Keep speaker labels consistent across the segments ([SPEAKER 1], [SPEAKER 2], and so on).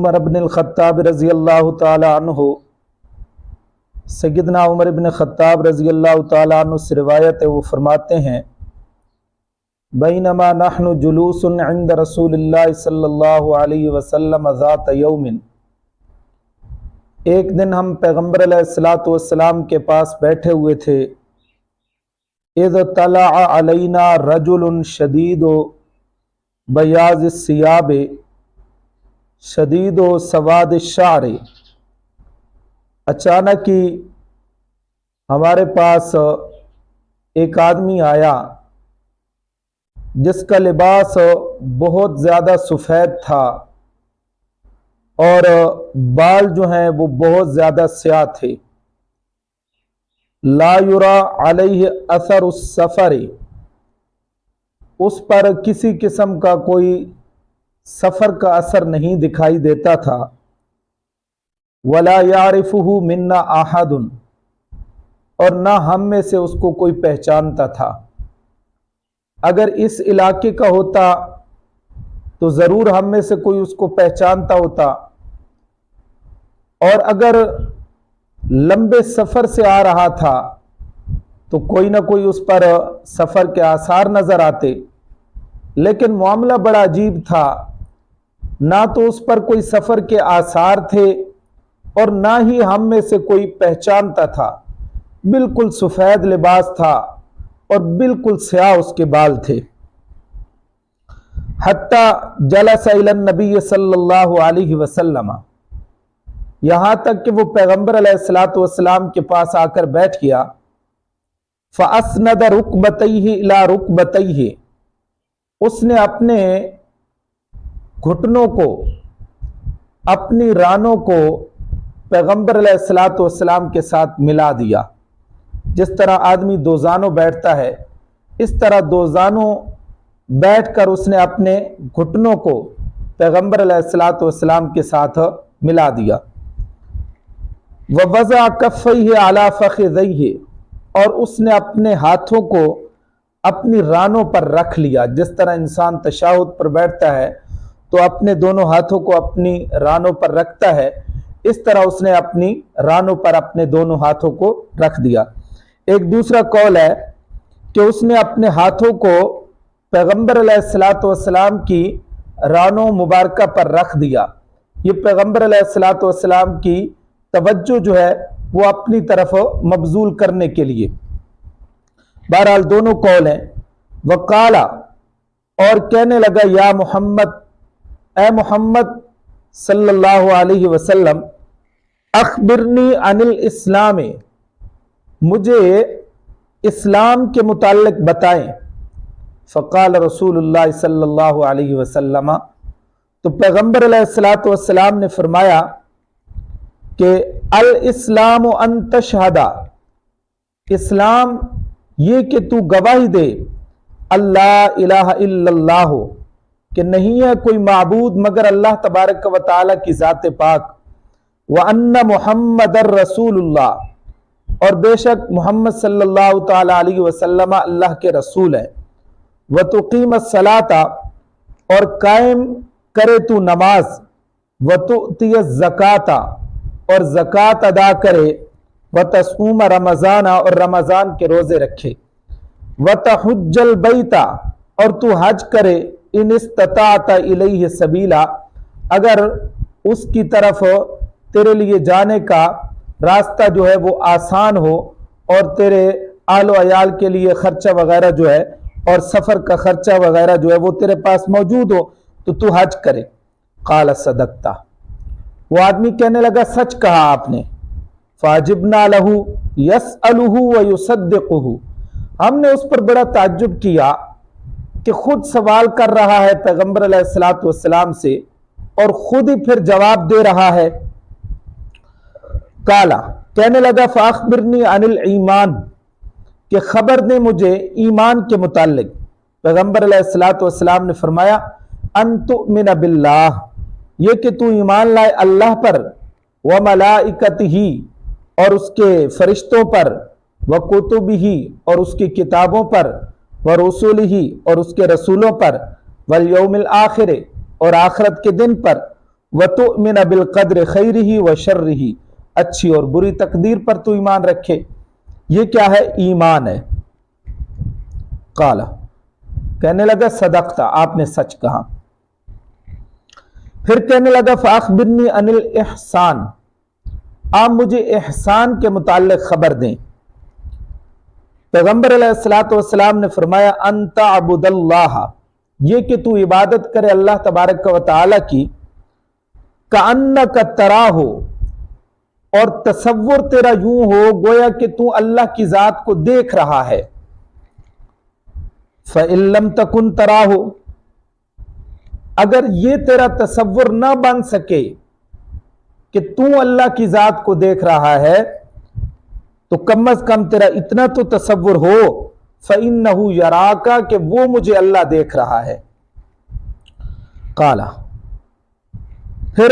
[SPEAKER 1] عمر بن الخطاب رضی اللہ تعالی عنہ، سیدنا عمر بن خطاب رضی اللہ تعالی عنہ سے روایت ہے، وہ فرماتے ہیں بینما نحن جلوس عند رسول اللہ صلی اللہ علیہ وسلم ذات یوم، ایک دن ہم پیغمبر علیہ الصلوۃ والسلام کے پاس بیٹھے ہوئے تھے، اذ طلع علینا رجل شدید بیاض الثیاب شدید سواد الشعر، اچانک ہی ہمارے پاس ایک آدمی آیا جس کا لباس بہت زیادہ سفید تھا اور بال جو ہیں وہ بہت زیادہ سیاہ تھے، لا یرا علیہ اثر السفر، اس پر کسی قسم کا کوئی سفر کا اثر نہیں دکھائی دیتا تھا، ولا یعرفہ منا احد، اور نہ ہم میں سے اس کو کوئی پہچانتا تھا۔ اگر اس علاقے کا ہوتا تو ضرور ہم میں سے کوئی اس کو پہچانتا ہوتا، اور اگر لمبے سفر سے آ رہا تھا تو کوئی نہ کوئی اس پر سفر کے آثار نظر آتے، لیکن معاملہ بڑا عجیب تھا، نہ تو اس پر کوئی سفر کے آثار تھے اور نہ ہی ہم میں سے کوئی پہچانتا تھا، بالکل سفید لباس تھا اور بالکل سیاہ اس کے بال تھے۔ حتی جلس الی النبی صلی اللہ علیہ وسلم، یہاں تک کہ وہ پیغمبر علیہ الصلوۃ والسلام کے پاس آ کر بیٹھ گیا، فاسند رکبتیہ الی رکبتیہ، اس نے اپنے گھٹنوں کو، اپنی رانوں کو پیغمبر علیہ الصلوۃ والسلام کے ساتھ ملا دیا۔ جس طرح آدمی دو زانوں بیٹھتا ہے، اس طرح دو زانوں بیٹھ کر اس نے اپنے گھٹنوں کو پیغمبر علیہ الصلوۃ والسلام کے ساتھ ملا دیا۔ ووضع کفیہ علی فخذیہ، اور اس نے اپنے ہاتھوں کو اپنی رانوں پر رکھ لیا، جس طرح انسان تشہد پر بیٹھتا ہے تو اپنے دونوں ہاتھوں کو اپنی رانوں پر رکھتا ہے، اس طرح اس نے اپنی رانوں پر اپنے دونوں ہاتھوں کو رکھ دیا۔ ایک دوسرا قول ہے کہ اس نے اپنے ہاتھوں کو پیغمبر علیہ الصلوۃ والسلام کی رانوں مبارکہ پر رکھ دیا، یہ پیغمبر علیہ الصلوۃ والسلام کی توجہ جو ہے وہ اپنی طرف مبذول کرنے کے لیے۔ بہرحال دونوں قول ہیں۔ وقالا، اور کہنے لگا، یا محمد، اے محمد صلی اللہ علیہ وسلم، اخبرنی عن الاسلام، مجھے اسلام کے متعلق بتائیں۔ فقال رسول اللہ صلی اللہ علیہ وسلم، تو پیغمبر علیہ الصلوۃ والسلام نے فرمایا کہ الاسلام ان تشہد، اسلام یہ کہ تو گواہی دے، اللہ الہ الا اللہ، کہ نہیں ہے کوئی معبود مگر اللہ تبارک و تعالی کی ذات پاک، وَأَنَّ مُحَمَّدَ الرَّسُولُ اللَّهِ، اور بے شک محمد صلی اللہ تعالی علیہ وسلم اللہ کے رسول ہے، وَتُقِيمَ الصَّلَاةَ، اور قائم کرے تو نماز، وَتُؤْتِيَ الزَّكَاةَ، اور زکوٰۃ ادا کرے، وَتَصُومَ رمضان، اور رمضان کے روزے رکھے، وَتَحُجَّ الْبَيْتَ، اور تو حج کرے، ان استطاعت الیہ سبیلا، اگر اس کی طرف تیرے لیے جانے کا راستہ جو ہے وہ آسان ہو اور تیرے آل و عیال کے لیے خرچہ وغیرہ جو ہے اور سفر کا خرچہ وغیرہ جو ہے وہ تیرے پاس موجود ہو تو حج کرے۔ قال صدقتا، وہ آدمی کہنے لگا سچ کہا آپ نے۔ فاجبنا لہ یسألہ ویصدقہ، ہم نے اس پر بڑا تعجب کیا کہ خود سوال کر رہا ہے پیغمبر علیہ الصلوۃ والسلام سے اور خود ہی پھر جواب دے رہا ہے۔ قالا، کہنے لگا فاخبرنی عن الایمان، کہ خبر دے مجھے ایمان کے متعلق۔ پیغمبر علیہ الصلوۃ والسلام نے فرمایا ان تؤمن باللہ، یہ کہ تو ایمان لائے اللہ پر، وملائکتہ، اور اس کے فرشتوں پر، وکتبہ، اور اس کی کتابوں پر، ورسولہ، اور اس کے رسولوں پر، والیوم الآخر، اور آخرت کے دن پر، वतुमिन बिल क़द्र खैरिही व शर्रिही, अच्छी और बुरी तकदीर पर तू ईमान रखे। ये क्या है? ईमान है। काला, कहने लगा सदक़ता, आपने सच कहा। फिर कहने लगा फ़अख़बिरनी अनिल इहसान, आप मुझे एहसान के मुताल्लिक़ खबर दें। पैगंबर अलैहिस्सलातु वस्सलाम ने फरमाया अंता अबुदल्लाह, ये कि तू इबादत करे अल्लाह तबारक व तआला की, कअन्नका तराहु, और तसव्वुर तेरा यूं हो गोया कि तू अल्लाह की जात को देख रहा है। फ़इल्लम तकुन तराहु, अगर ये तेरा तसव्वुर ना बन सके कि तू अल्लाह की जात को देख रहा है, तो कम अज कम तेरा इतना तो तसव्वुर हो, फ़इन्नहु यराका, कि वो मुझे अल्लाह देख रहा है। काला, फिर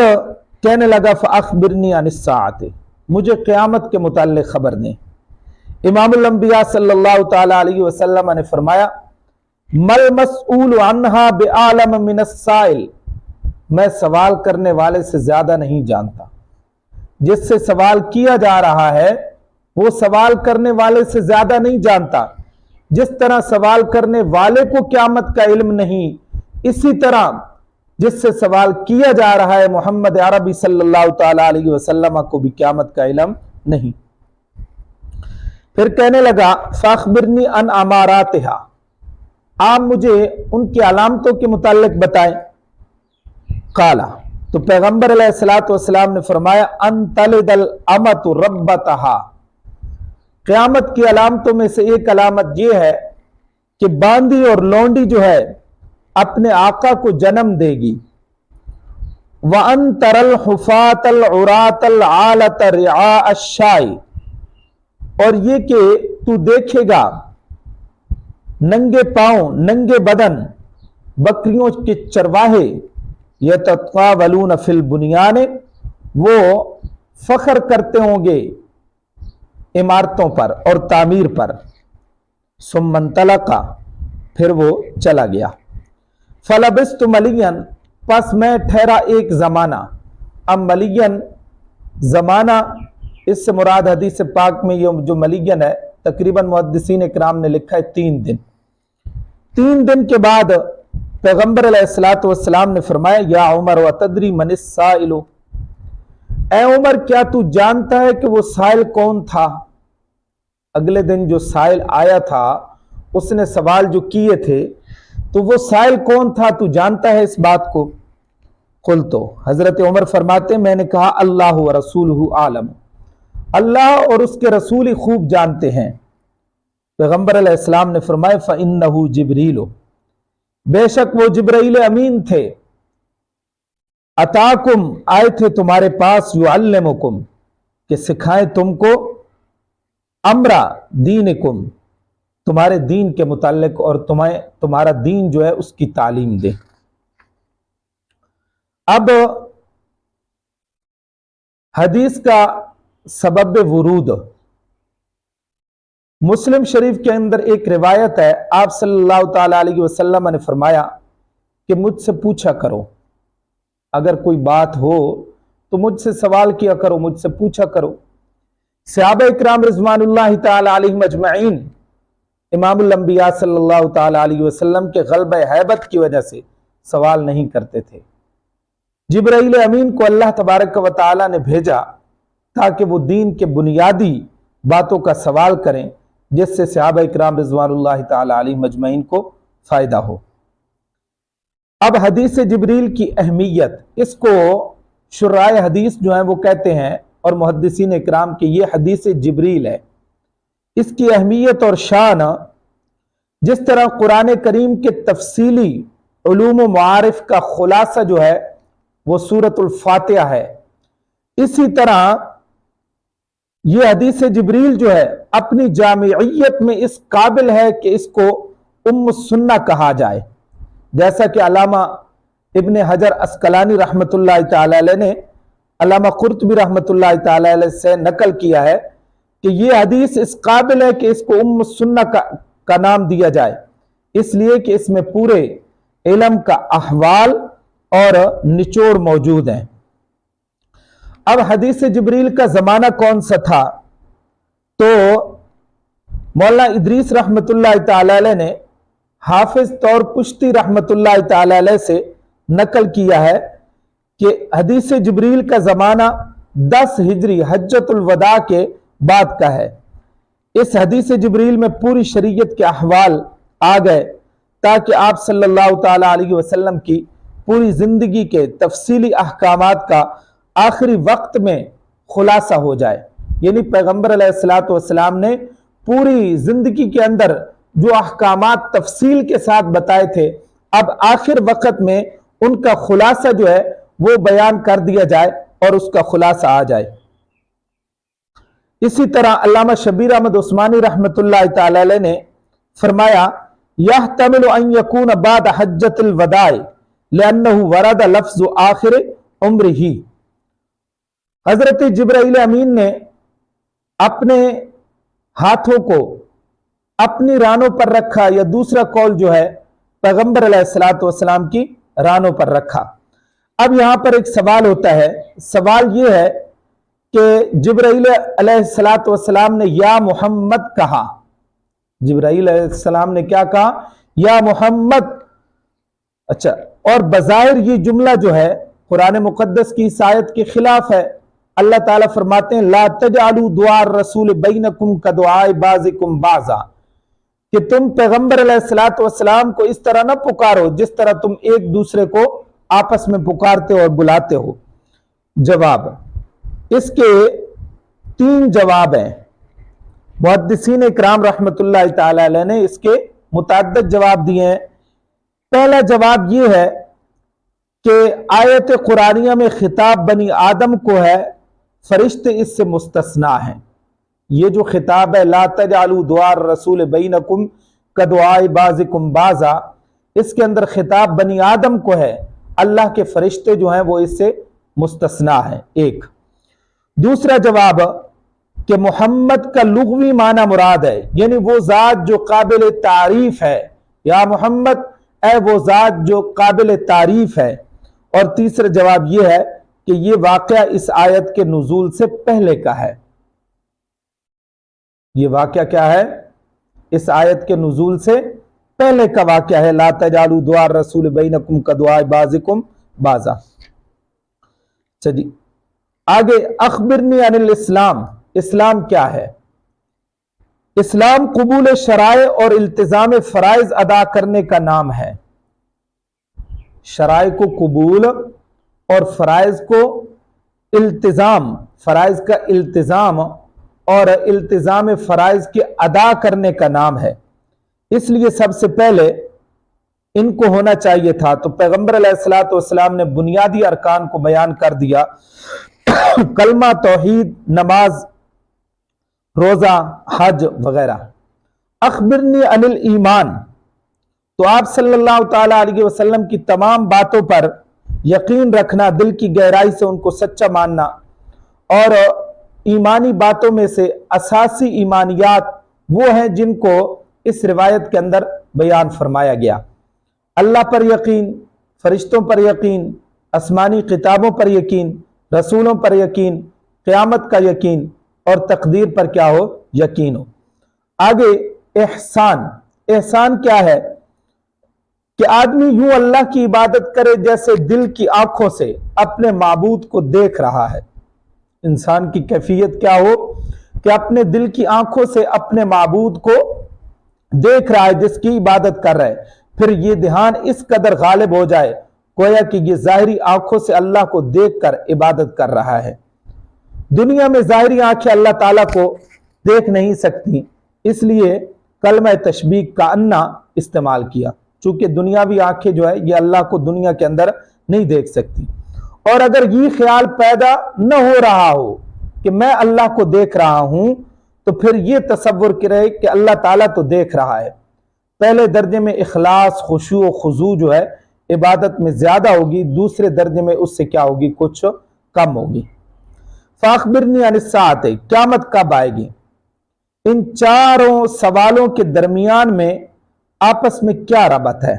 [SPEAKER 1] कहने लगा फ़अख़बिरनी अनिस्साअति, मुझे क़यामत के मुताल्लिक़ खबर दें। इमामुल अंबिया सल्लल्लाहु तआला अलैहि वसल्लम ने फरमाया मल मसऊल अन्हा बिआलम मिनस्साइल, मैं सवाल करने वाले से ज्यादा नहीं जानता। जिससे सवाल किया जा रहा है वो सवाल करने वाले से ज्यादा नहीं जानता। जिस तरह सवाल करने वाले को क़यामत का इल्म नहीं, इसी तरह जिससे सवाल किया जा रहा है मोहम्मद अरबी सल्लल्लाहु तआला अलैहि वसल्लम को भी क़यामत का इल्म नहीं। फिर कहने लगा फ़अख़बिरनी अन अमारातिहा, आप मुझे उनकी अलामतों के मुताल्लिक़ बताएं। काला, तो पैगंबर अलैहिस्सलातु वस्सलाम ने फरमाया अन तलिदल अमतु रब्बतहा, क़यामत की अलामतों में से एक अलामत यह है कि बांदी और लौंडी जो है अपने आका को जन्म देगी। व अन तरल हुफातल उरातल आलत रिआ अश्शाई, और ये कि तू देखेगा नंगे पांव नंगे बदन बकरियों के चरवाहे, यततावलून फिल बुनियान, वो फख्र करते होंगे इमारतों पर और तामीर पर। सुम्मन तलका, फिर वो चला गया। फलबिस्तु मलियन, पस मैं ठहरा एक जमाना। अब मलियन जमाना, इससे मुराद हदीस पाक में ये जो मलियन है तकरीबन मुहद्दिसीन इकराम ने लिखा है 3 दिन। 3 दिन के बाद पैगंबर अलैहिस्सलातु वस्सलाम ने फरमाया या उमर व तदरी मनिस साइलो, ए उमर क्या तू जानता है कि वो साइल कौन था? अगले दिन जो साइल आया था उसने सवाल जो किए थे, तो वो साइल कौन था, तू जानता है इस बात को? कुल, तो हजरत उमर फरमाते मैंने कहा अल्लाह व रसूलुहु आलम, अल्लाह और उसके रसूल ही खूब जानते हैं। पैगंबर अलैहिस्सलाम ने फरमाया फ़इन्नहु जिब्रील, बेशक वो जिब्राइल अमीन थे। अताकुम, आए थे तुम्हारे पास, युअल्लिमुकुम, कि सिखाएं तुमको, अमरा दीनिकुम, तुम्हारे दीन के मुताल्लिक, और तुम्हारा दीन जो है उसकी तालीम दे। अब हदीस का सबब वुरूद, मुस्लिम शरीफ के अंदर एक रिवायत है, आप सल्लल्लाहु तआला अलैहि वसल्लम ने फरमाया कि मुझसे पूछा करो, अगर कोई बात हो तो मुझसे सवाल किया करो, मुझसे पूछा करो। सहाबा इकराम रिज़वानुल्लाहि तआला अलैहिम अजमईन इमामुल अंबिया सल्लल्लाहु तआला अलैहि वसल्लम के ग़ल्ब हैबत की वजह से सवाल नहीं करते थे। जिब्राइल अमीन को अल्लाह तबारक व तआला ने भेजा ताकि वो दीन के बुनियादी बातों का सवाल करें, जिससे सहाबा इकराम रिज़वानुल्लाहि तआला अलैहिम अजमईन को फायदा हो। अब हदीस जिब्रील की अहमियत, इसको शुराए हदीस जो है वो कहते हैं, और मुहद्दिसीन इकराम के ये हदीस जिब्रील है। इसकी अहमियत और शान, जिस तरह कुरान करीम के तफसीली उलूम व मारिफ का खुलासा जो है वो सूरतुल फातिहा है, इसी तरह ये हदीस जिब्रील जो है अपनी जामियत में इस काबिल है कि इसको उम्म सुन्ना कहा जाए। जैसा कि अल्लामा इब्ने हजर अस्कलानी रहमतुल्लाहि तआला अलैह ने अल्लामा कुर्तुबी रहमतुल्लाहि तआला अलैह से नकल किया है कि ये हदीस इस काबिल है कि इसको उम्म सुन्ना का नाम दिया जाए, इसलिए कि इसमें पूरे इल्म का अहवाल और निचोड़ मौजूद हैं। अब हदीस जिब्रील का जमाना कौन सा था? तो मौलाना इदरीस रहमतुल्लाह ताला अलैह ने हाफिज तौर पुश्ती रहमतुल्लाह ताला अलैह से नकल किया है कि हदीस जिब्रील का जमाना 10 हिजरी हज्जतुल वदा के बाद का है। इस हदीस जिब्रील में पूरी शरीयत के अहवाल आ गए ताकि आप सल्लल्लाहु ताला अलैहि वसल्लम की पूरी जिंदगी के तफसीली अहकामात का आखिरी वक्त में खुलासा हो जाए। यानी पैगंबर अलैहिस्सलातु वस्सलाम ने पूरी जिंदगी के अंदर जो अहकामात तफसील के साथ बताए थे, अब आखिर वक्त में उनका खुलासा जो है वो बयान कर दिया जाए और उसका खुलासा आ जाए। इसी तरह अल्लामा शबीर अहमद उस्मानी रहमतुल्लाह ताला अलैह ने फरमाया, यहतमिलु अन यकून बाद हज्जतुल वदाई लिअन्नहु वरद लफ्ज़ु आखिर उम्रिही। हजरत जिब्राइल अमीन ने अपने हाथों को अपनी रानों पर रखा, या दूसरा कौल जो है पैगंबर अलैहिस्सलातु वस्सलाम की रानों पर रखा। अब यहां पर एक सवाल होता है, सवाल यह है कि जिब्राइल अलैहिस्सलातु वस्सलाम ने या मोहम्मद कहा। जिब्राइल अलैहिस्सलाम ने क्या कहा? या मोहम्मद। अच्छा, और बज़ाहिर ये जुमला जो है कुरान मुक़द्दस की इस आयत के खिलाफ है। अल्लाह ताला फरमाते हैं, ला तजअलू दुआ रसूल बैनकुम कदुआए बाज़िकुम बाज़ा, कि तुम पैगंबर अलैहिस्सलातु वस्सलाम को इस तरह ना पुकारो जिस तरह तुम एक दूसरे को आपस में पुकारते हो और बुलाते हो। जवाब, इसके 3 जवाब हैं। मुहद्दिसीन इकराम रहमतुल्लाह ताला अलैह ने इसके मुतअद्दिद जवाब दिए हैं। पहला जवाब यह है कि आयत कुरानिया में खिताब बनी आदम को है, फरिश्ते इससे मुस्तस्ना हैं। ये जो खिताब है ला तजअलू दुआ रसूल बैनकुम कदुआए बाज़िकुम बाज़ा, इसके अंदर खिताब बनी आदम को है, अल्लाह के फरिश्ते जो हैं वो इससे मुस्तस्ना है। एक। दूसरा जवाब कि मोहम्मद का लुग़वी माना मुराद है, यानी वो ज़ात जो काबिल तारीफ है, या मोहम्मद ऐ वो ज़ात जो काबिल तारीफ है। और तीसरा जवाब यह है कि यह वाक़या इस आयत के नुज़ूल से पहले का है। यह वाक़या क्या है? इस आयत के नुज़ूल से पहले का वाक़या है। ला तजअलू दुआ रसूल बैनकुम कदुआए बाज़िकुम बाज़ा। चलिए आगे, अखबिरनी अनिल इस्लाम। इस्लाम क्या है? इस्लाम कबूल शराए और इल्तिजाम फराइज अदा करने का नाम है। शराए को कबूल और फराइज को इल्तिजाम, फराइज का इल्तिजाम और इल्तिजाम फराइज के अदा करने का नाम है। इसलिए सबसे पहले इनको होना चाहिए था। तो पैगंबर अलैहिस्सलातु वस्सलाम ने बुनियादी अरकान को बयान कर दिया, कलमा, तौहीद, नमाज, रोजा, हज वगैरह। अखबिरनी अनिल ईमान, तो आप सल्लल्लाहु ताला अलैहि वसल्लम की तमाम बातों पर यकीन रखना, दिल की गहराई से उनको सच्चा मानना। और ईमानी बातों में से असासी ईमानियात वो हैं जिनको इस रिवायत के अंदर बयान फरमाया गया। अल्लाह पर यकीन, फरिश्तों पर यकीन, आसमानी किताबों पर यकीन, रसूलों पर यकीन, क़यामत का यकीन और तकदीर पर क्या हो? यकीन हो। आगे एहसान। एहसान क्या है? कि आदमी यूं अल्लाह की इबादत करे जैसे दिल की आंखों से अपने माबूद को देख रहा है। इंसान की कैफियत क्या हो? कि अपने दिल की आंखों से अपने माबूद को देख रहा है, जिसकी इबादत कर रहा है। फिर ये ध्यान इस कदर गालिब हो जाए गोया कि ये जाहिरी आंखों से अल्लाह को देखकर इबादत कर रहा है। दुनिया में जाहिरी आंखें अल्लाह ताला को देख नहीं सकती, इसलिए कलमा तशबीह का अन्ना इस्तेमाल किया। चूंकि दुनियावी आंखें जो है ये अल्लाह को दुनिया के अंदर नहीं देख सकती। और अगर ये ख्याल पैदा न हो रहा हो कि मैं अल्लाह को देख रहा हूं, तो फिर ये तसव्वुर करे कि अल्लाह ताला तो देख रहा है। पहले दर्जे में इखलास, खुशू और खुजू जो है इबादत में ज्यादा होगी, दूसरे दर्जे में उससे क्या होगी? कुछ कम होगी। फाखबिरनी अनिस्साअत, क़यामत कब आएगी? इन चारों सवालों के दरमियान में आपस में क्या रबत है?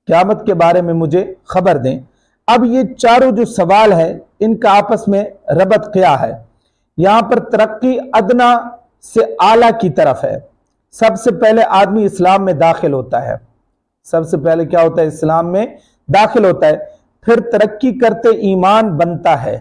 [SPEAKER 1] क़यामत के बारे में मुझे खबर दें। اب یہ چاروں جو سوال ہے ان کا آپس میں ربط کیا ہے؟ یہاں پر ترقی ادنا سے اعلیٰ کی طرف ہے۔ سب سے پہلے آدمی اسلام میں داخل ہوتا ہے، سب سے پہلے کیا ہوتا ہے؟ اسلام میں داخل ہوتا ہے، پھر ترقی کرتے ایمان بنتا ہے،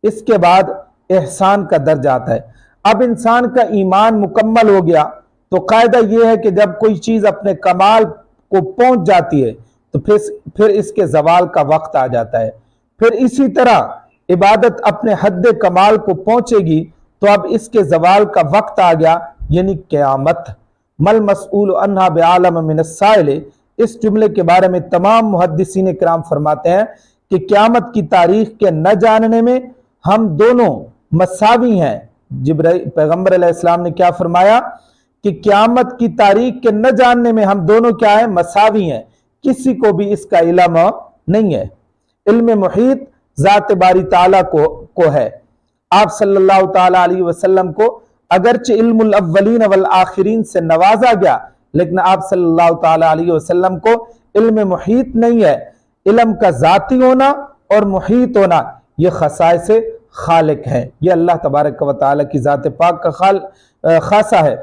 [SPEAKER 1] اس کے بعد احسان کا درجہ آتا ہے۔ اب انسان کا ایمان مکمل ہو گیا تو قاعدہ یہ ہے کہ جب کوئی چیز اپنے کمال کو پہنچ جاتی ہے تو پھر اس کے زوال کا وقت آ جاتا ہے۔ پھر اسی طرح عبادت اپنے حد کمال کو پہنچے گی تو اب اس کے زوال کا وقت آ گیا، یعنی قیامت۔ مل مسئول عنہا بعالم من السائل، اس جملے کے بارے میں تمام محدثین کرام فرماتے ہیں کہ قیامت کی تاریخ کے نہ جاننے میں ہم دونوں مساوی ہیں۔ پیغمبر علیہ السلام نے کیا فرمایا کہ قیامت کی تاریخ کے نہ جاننے میں ہم دونوں کیا ہیں؟ مساوی ہیں، کسی کو بھی اس کا علم نہیں ہے۔ علم محیط ذات باری تعالیٰ کو ہے۔ آپ صلی اللہ تعالیٰ علیہ وسلم کو اگرچہ علم الاولین والآخرین سے نوازا گیا، لیکن آپ صلی اللہ تعالیٰ علیہ وسلم کو علم محیط نہیں ہے۔ علم کا ذاتی ہونا اور محیط ہونا یہ خصائص خالق ہیں، یہ اللہ تبارک و تعالیٰ کی ذات پاک کا خاصہ ہے۔